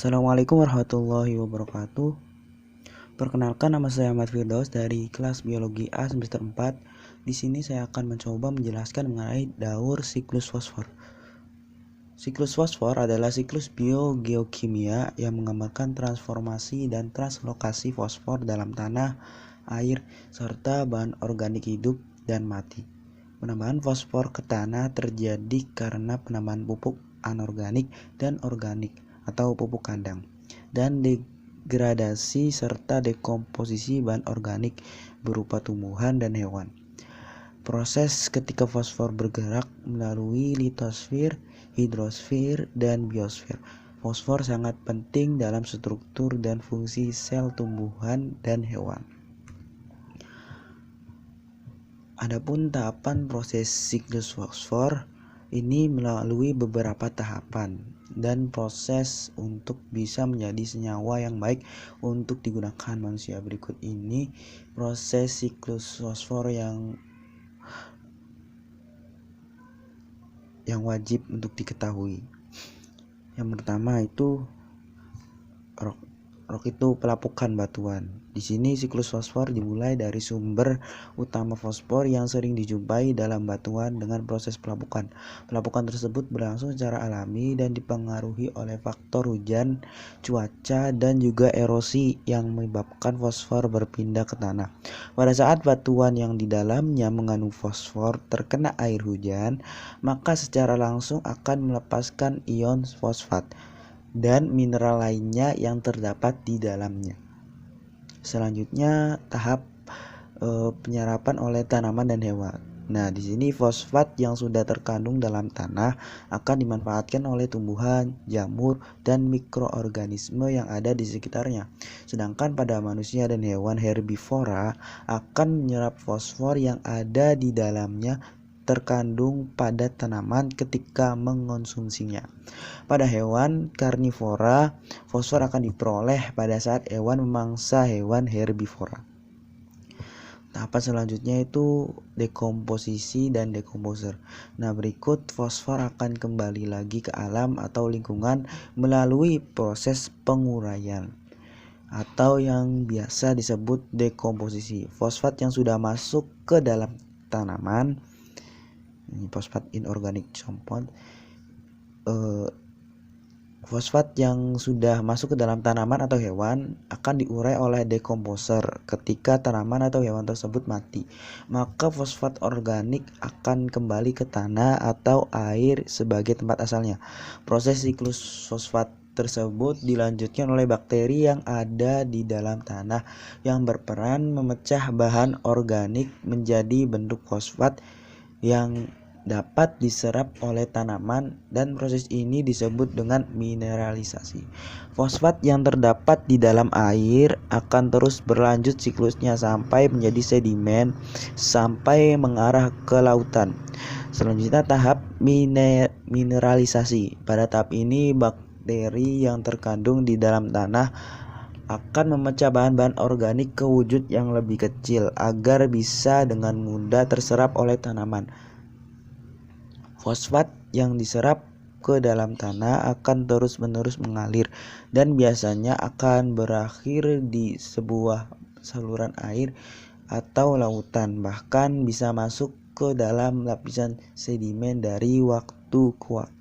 Assalamualaikum warahmatullahi wabarakatuh. Perkenalkan, nama saya Ahmad Firdaus dari kelas Biologi A semester 4. Di sini saya akan mencoba menjelaskan mengenai daur siklus fosfor. Siklus fosfor adalah siklus biogeokimia yang menggambarkan transformasi dan translokasi fosfor dalam tanah, air, serta bahan organik hidup dan mati. Penambahan fosfor ke tanah terjadi karena penambahan pupuk anorganik dan organik atau pupuk kandang, dan degradasi serta dekomposisi bahan organik berupa tumbuhan dan hewan. Proses ketika fosfor bergerak melalui litosfer, hidrosfer, dan biosfer. Fosfor sangat penting dalam struktur dan fungsi sel tumbuhan dan hewan. Adapun tahapan proses siklus fosfor ini melalui beberapa tahapan dan proses untuk bisa menjadi senyawa yang baik untuk digunakan manusia. Berikut ini proses siklus fosfor yang wajib untuk diketahui. Yang pertama itu rok itu pelapukan batuan. Di sini siklus fosfor dimulai dari sumber utama fosfor yang sering dijumpai dalam batuan dengan proses pelapukan. Pelapukan tersebut berlangsung secara alami dan dipengaruhi oleh faktor hujan, cuaca, dan juga erosi yang menyebabkan fosfor berpindah ke tanah. Pada saat batuan yang di dalamnya mengandung fosfor terkena air hujan, maka secara langsung akan melepaskan ion fosfat dan mineral lainnya yang terdapat di dalamnya. Selanjutnya tahap penyerapan oleh tanaman dan hewan. Nah, di sini fosfat yang sudah terkandung dalam tanah akan dimanfaatkan oleh tumbuhan, jamur, dan mikroorganisme yang ada di sekitarnya. Sedangkan pada manusia dan hewan herbivora akan menyerap fosfor yang ada di dalamnya terkandung pada tanaman ketika mengonsumsinya. Pada hewan karnivora, fosfor akan diperoleh pada saat hewan memangsa hewan herbivora. Tahapan selanjutnya itu dekomposisi dan dekomposer. Nah, berikut fosfor akan kembali lagi ke alam atau lingkungan melalui proses penguraian atau yang biasa disebut dekomposisi. Fosfat yang sudah masuk ke dalam tanaman, ini fosfat inorganic compound, fosfat yang sudah masuk ke dalam tanaman atau hewan akan diurai oleh dekomposer ketika tanaman atau hewan tersebut mati. Maka fosfat organik akan kembali ke tanah atau air sebagai tempat asalnya. Proses siklus fosfat tersebut dilanjutkan oleh bakteri yang ada di dalam tanah yang berperan memecah bahan organik menjadi bentuk fosfat yang dapat diserap oleh tanaman, dan proses ini disebut dengan mineralisasi. Fosfat yang terdapat di dalam air akan terus berlanjut siklusnya sampai menjadi sedimen sampai mengarah ke lautan. Selanjutnya tahap mineralisasi. Pada tahap ini bakteri yang terkandung di dalam tanah akan memecah bahan-bahan organik ke wujud yang lebih kecil agar bisa dengan mudah terserap oleh tanaman. Fosfat yang diserap ke dalam tanah akan terus-menerus mengalir dan biasanya akan berakhir di sebuah saluran air atau lautan, bahkan bisa masuk ke dalam lapisan sedimen dari waktu ke waktu.